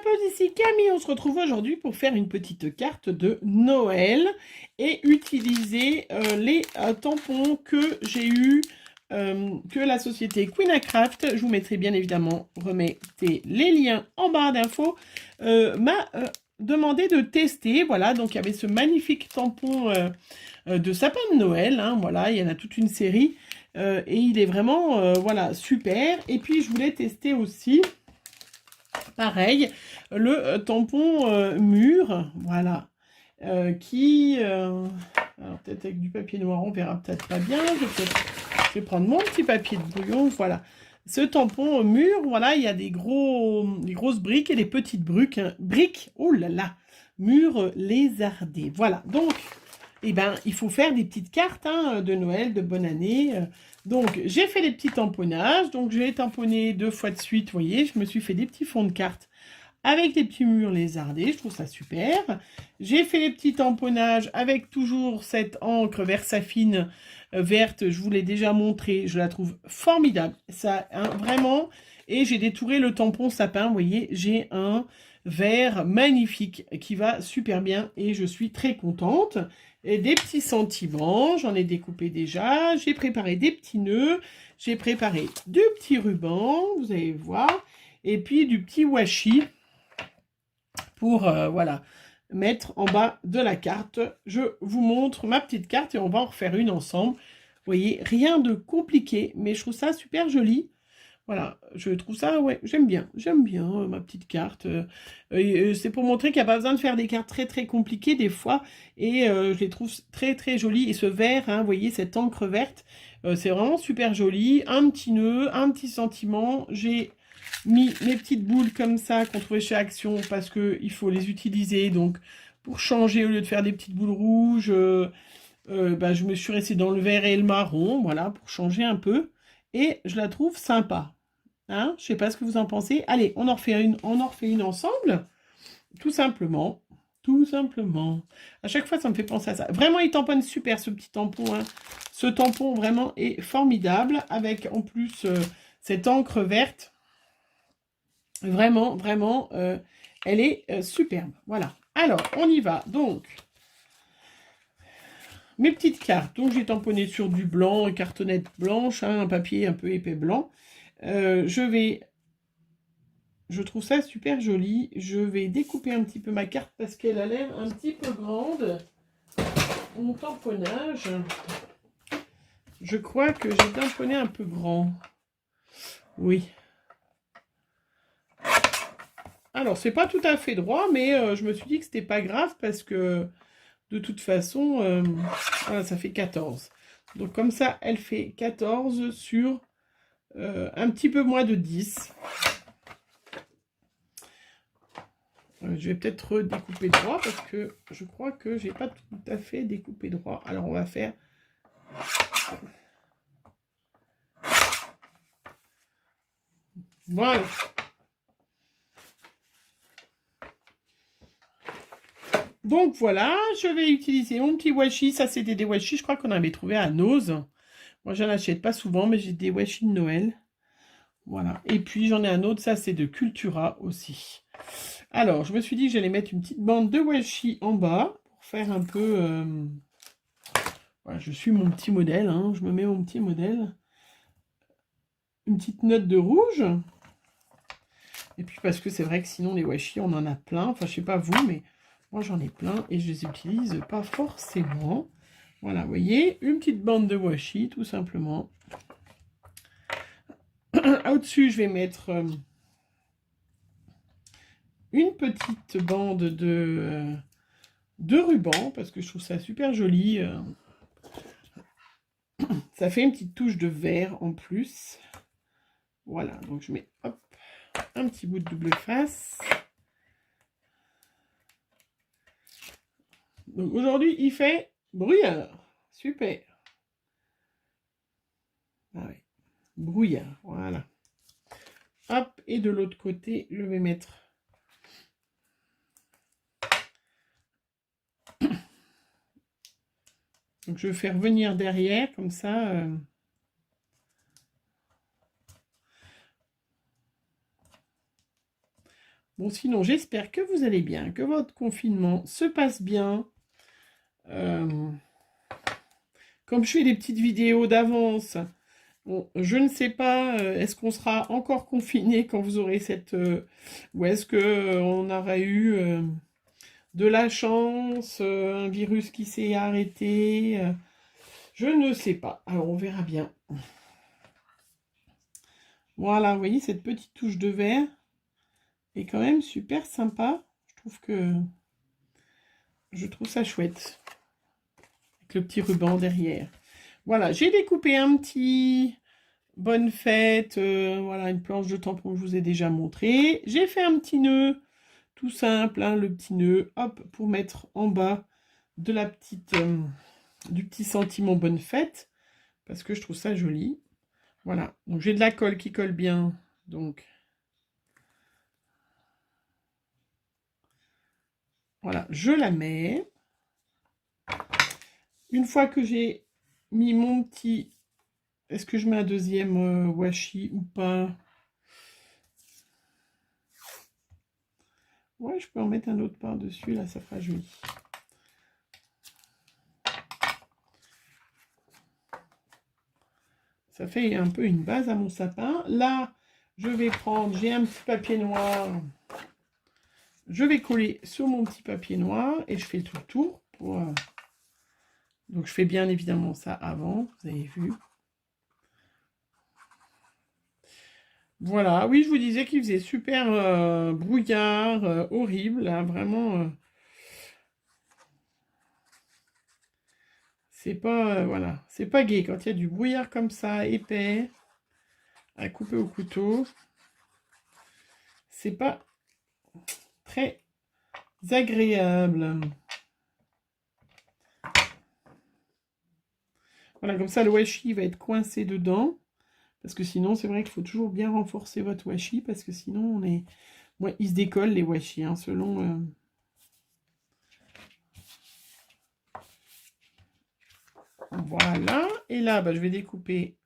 pause ici Camille, on se retrouve aujourd'hui pour faire une petite carte de Noël et utiliser les tampons que j'ai eu que la société Queen Craft. Je vous mettrai bien évidemment, remettez les liens en barre d'infos, m'a demandé de tester. Voilà, donc il y avait ce magnifique tampon de sapin de Noël, hein, voilà, il y en a toute une série et il est vraiment voilà, super. Et puis je voulais tester aussi pareil, le tampon mûr, voilà, alors peut-être avec du papier noir, on verra peut-être pas bien, je vais prendre mon petit papier de brouillon, voilà. Ce tampon mûr, voilà, il y a des grosses briques et des petites briques, oh là là, mûres lézardées, voilà. Donc, eh ben, il faut faire des petites cartes hein, de Noël, de bonne année. Donc, j'ai fait les petits tamponnages. Donc, j'ai tamponné 2 fois de suite. Vous voyez, je me suis fait des petits fonds de cartes avec des petits murs lézardés. Je trouve ça super. J'ai fait les petits tamponnages avec toujours cette encre Versafine verte. Je vous l'ai déjà montré. Je la trouve formidable. Ça, hein, vraiment. Et j'ai détouré le tampon sapin. Vous voyez, j'ai un vert magnifique qui va super bien. Et je suis très contente. Et des petits sentiments, j'en ai découpé déjà. J'ai préparé des petits nœuds. J'ai préparé du petit ruban, vous allez voir. Et puis du petit washi pour voilà, mettre en bas de la carte. Je vous montre ma petite carte et on va en refaire une ensemble. Vous voyez, rien de compliqué, mais je trouve ça super joli. Voilà, je trouve ça, ouais, j'aime bien ma petite carte. C'est pour montrer qu'il n'y a pas besoin de faire des cartes très très compliquées des fois. Et je les trouve très très jolies. Et ce vert, hein, vous voyez, cette encre verte, c'est vraiment super joli. Un petit nœud, un petit sentiment. J'ai mis mes petites boules comme ça qu'on trouvait chez Action parce qu'il faut les utiliser. Donc, pour changer, au lieu de faire des petites boules rouges, bah, je me suis restée dans le vert et le marron, voilà, pour changer un peu. Et je la trouve sympa. Hein, je sais pas ce que vous en pensez. Allez, on en refait une ensemble. Tout simplement. Tout simplement. À chaque fois, ça me fait penser à ça. Vraiment, il tamponne super, ce petit tampon. Hein. Ce tampon, vraiment, est formidable. Avec, en plus, cette encre verte. Vraiment, vraiment, elle est superbe. Voilà. Alors, on y va. Donc, mes petites cartes. Donc, j'ai tamponné sur du blanc, une cartonnette blanche, hein, un papier un peu épais blanc. Je trouve ça super joli. Je vais découper un petit peu ma carte parce qu'elle a l'air un petit peu grande. Mon tamponnage, je crois que j'ai tamponné un peu grand. Oui. Alors, c'est pas tout à fait droit, mais je me suis dit que c'était pas grave parce que de toute façon, voilà, ça fait 14. Donc comme ça, elle fait 14 sur un petit peu moins de 10. Je vais peut-être redécouper droit parce que je crois que j'ai pas tout à fait découpé droit. Alors on va faire... Voilà. Donc voilà, je vais utiliser mon petit washi. Ça c'était des washi, je crois qu'on avait trouvé à Nose. Moi j'en achète pas souvent, mais j'ai des washi de Noël. Voilà. Et puis j'en ai un autre, ça c'est de Cultura aussi. Alors, je me suis dit que j'allais mettre une petite bande de washi en bas pour faire un peu... Voilà, je suis mon petit modèle, hein, je me mets mon petit modèle. Une petite note de rouge. Et puis parce que c'est vrai que sinon les washi, on en a plein. Enfin, je sais pas vous, mais moi j'en ai plein et je les utilise pas forcément. Voilà, vous voyez, une petite bande de washi, tout simplement. Au-dessus, je vais mettre... une petite bande de ruban, parce que je trouve ça super joli. Ça fait une petite touche de vert en plus. Voilà, donc je mets hop, un petit bout de double face. Donc aujourd'hui, il fait brouillard. Super. Ah ouais. Brouillard, voilà. Hop, et de l'autre côté, je vais mettre... Donc je vais faire venir derrière, comme ça. Bon, sinon, j'espère que vous allez bien, que votre confinement se passe bien. Comme je fais des petites vidéos d'avance, bon, je ne sais pas, est-ce qu'on sera encore confiné quand vous aurez cette... ou est-ce que on aura eu de la chance, un virus qui s'est arrêté, je ne sais pas. Alors, on verra bien. Voilà, vous voyez, cette petite touche de vert est quand même super sympa. Je trouve ça chouette. Avec le petit ruban derrière. Voilà, j'ai découpé un petit bonne fête. Voilà, une planche de tampon que je vous ai déjà montré. J'ai fait un petit nœud, tout simple, hein, le petit nœud, hop, pour mettre en bas de la petite, du petit sentiment bonne fête. Parce que je trouve ça joli. Voilà, donc j'ai de la colle qui colle bien. Donc, voilà, je la mets. Une fois que j'ai mis mon petit... Est-ce que je mets un deuxième washi ou pas? Ouais, je peux en mettre un autre par-dessus, là, ça fera joli. Ça fait un peu une base à mon sapin. Là, je vais prendre, j'ai un petit papier noir. Je vais coller sur mon petit papier noir et je fais tout le tour. Donc, je fais bien évidemment ça avant, vous avez vu. Voilà, oui, je vous disais qu'il faisait super brouillard, horrible, là, vraiment. C'est pas, voilà, c'est pas gai quand il y a du brouillard comme ça, épais, à couper au couteau. C'est pas très agréable. Voilà, comme ça, le washi va être coincé dedans. Parce que sinon, c'est vrai qu'il faut toujours bien renforcer votre washi. Parce que sinon, ouais, ils se décollent, les washi, hein, selon... Voilà. Et là, bah, je vais découper,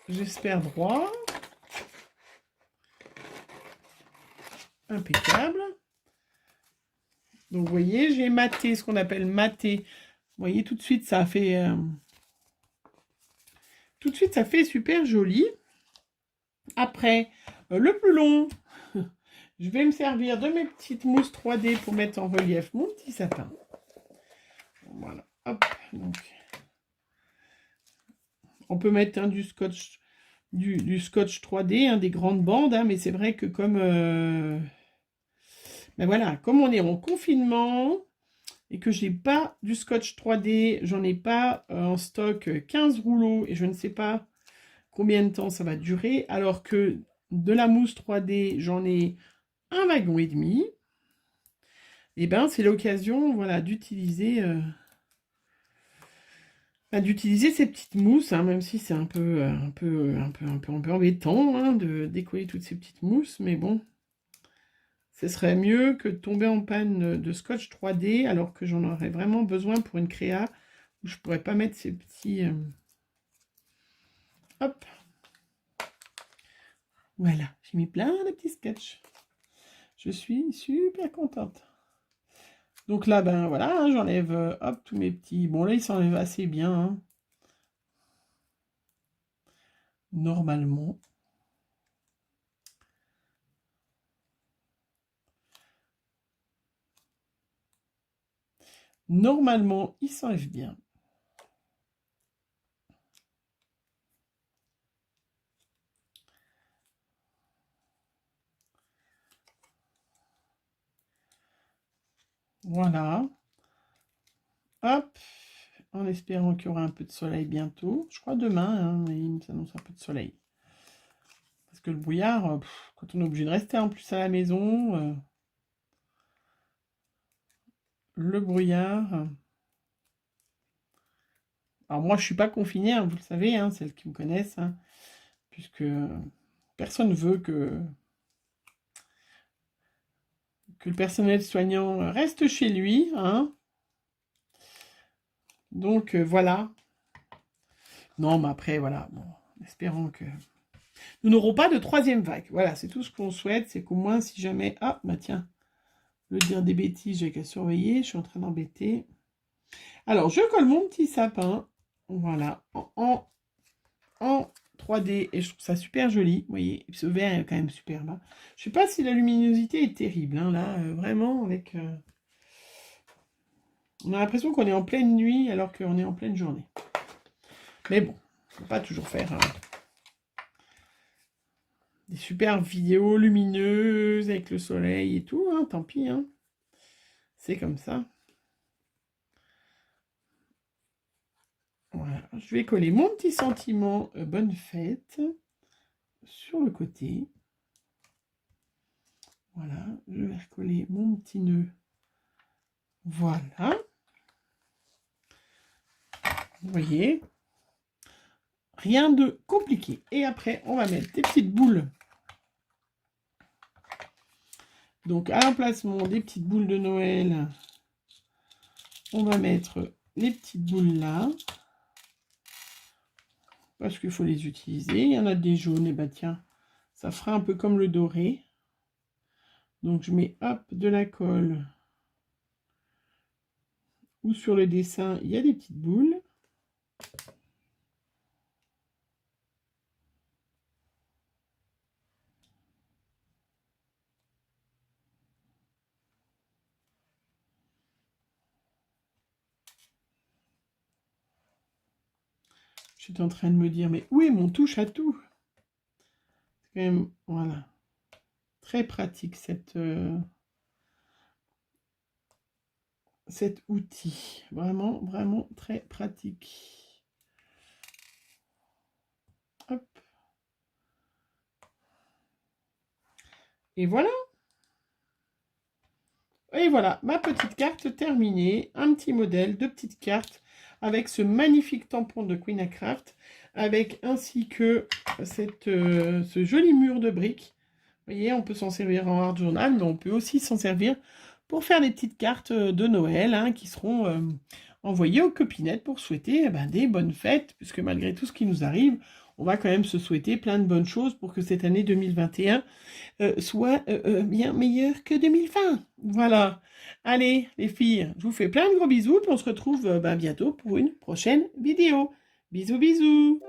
j'espère, droit. Impeccable. Donc, vous voyez, j'ai maté, ce qu'on appelle maté. Vous voyez, tout de suite, ça a fait... Tout de suite, ça fait super joli. Après, le plus long, je vais me servir de mes petites mousses 3D pour mettre en relief mon petit sapin. Voilà, hop, donc. On peut mettre du scotch, du scotch 3D, hein, des grandes bandes, hein, mais c'est vrai que comme... ben voilà, comme on est en confinement et que j'ai pas du scotch 3D, j'en ai pas en stock 15 rouleaux et je ne sais pas combien de temps ça va durer, alors que de la mousse 3D, j'en ai un wagon et demi. Et ben c'est l'occasion, voilà, d'utiliser ces petites mousses, hein, même si c'est un peu embêtant, hein, de décoller toutes ces petites mousses, mais bon, ce serait mieux que de tomber en panne de scotch 3D, alors que j'en aurais vraiment besoin pour une créa où je pourrais pas mettre ces petits... Hop. Voilà, j'ai mis plein de petits sketchs. Je suis super contente. Donc là, ben voilà, hein, j'enlève hop tous mes petits... Bon, là, ils s'enlèvent assez bien, hein. Normalement. Normalement, ils s'enlèvent bien. Voilà. Hop. En espérant qu'il y aura un peu de soleil bientôt. Je crois demain, hein, mais il s'annonce un peu de soleil. Parce que le brouillard, quand on est obligé de rester en plus à la maison, le brouillard... Alors moi, je ne suis pas confinée, hein, vous le savez, hein, celles qui me connaissent, hein, puisque personne ne veut que le personnel soignant reste chez lui, hein. Donc voilà. Non, mais après, voilà, bon, espérons que... Nous n'aurons pas de troisième vague. Voilà, c'est tout ce qu'on souhaite, c'est qu'au moins, si jamais... Ah, bah tiens, je veux dire des bêtises, j'ai qu'à surveiller, je suis en train d'embêter. Alors, je colle mon petit sapin, voilà, en 3D, et je trouve ça super joli, vous voyez, et ce vert est quand même superbe. Hein. Je sais pas si la luminosité est terrible, hein, là, vraiment, avec... On a l'impression qu'on est en pleine nuit, alors qu'on est en pleine journée. Mais bon, faut pas toujours faire... des super vidéos lumineuses avec le soleil et tout, hein, tant pis, hein. C'est comme ça. Voilà, je vais coller mon petit sentiment bonne fête sur le côté. Voilà, je vais recoller mon petit nœud. Voilà. Vous voyez, rien de compliqué. Et après, on va mettre des petites boules. Donc, à l'emplacement des petites boules de Noël, on va mettre les petites boules là. Parce qu'il faut les utiliser. Il y en a des jaunes, et bah tiens, ça fera un peu comme le doré. Donc je mets hop de la colle. Ou sur le dessin, il y a des petites boules. J'étais en train de me dire, mais où est mon touche à tout? C'est quand même, voilà, très pratique cet outil. Vraiment, vraiment très pratique. Hop. Et voilà. Et voilà, ma petite carte terminée. Un petit modèle de petite carte avec ce magnifique tampon de Queen Craft, avec ainsi que ce joli mur de briques. Vous voyez, on peut s'en servir en art journal, mais on peut aussi s'en servir pour faire des petites cartes de Noël hein, qui seront envoyées aux copinettes pour souhaiter des bonnes fêtes, puisque malgré tout ce qui nous arrive, on va quand même se souhaiter plein de bonnes choses pour que cette année 2021 soit bien meilleure que 2020. Voilà. Allez, les filles, je vous fais plein de gros bisous, puis on se retrouve bientôt pour une prochaine vidéo. Bisous, bisous.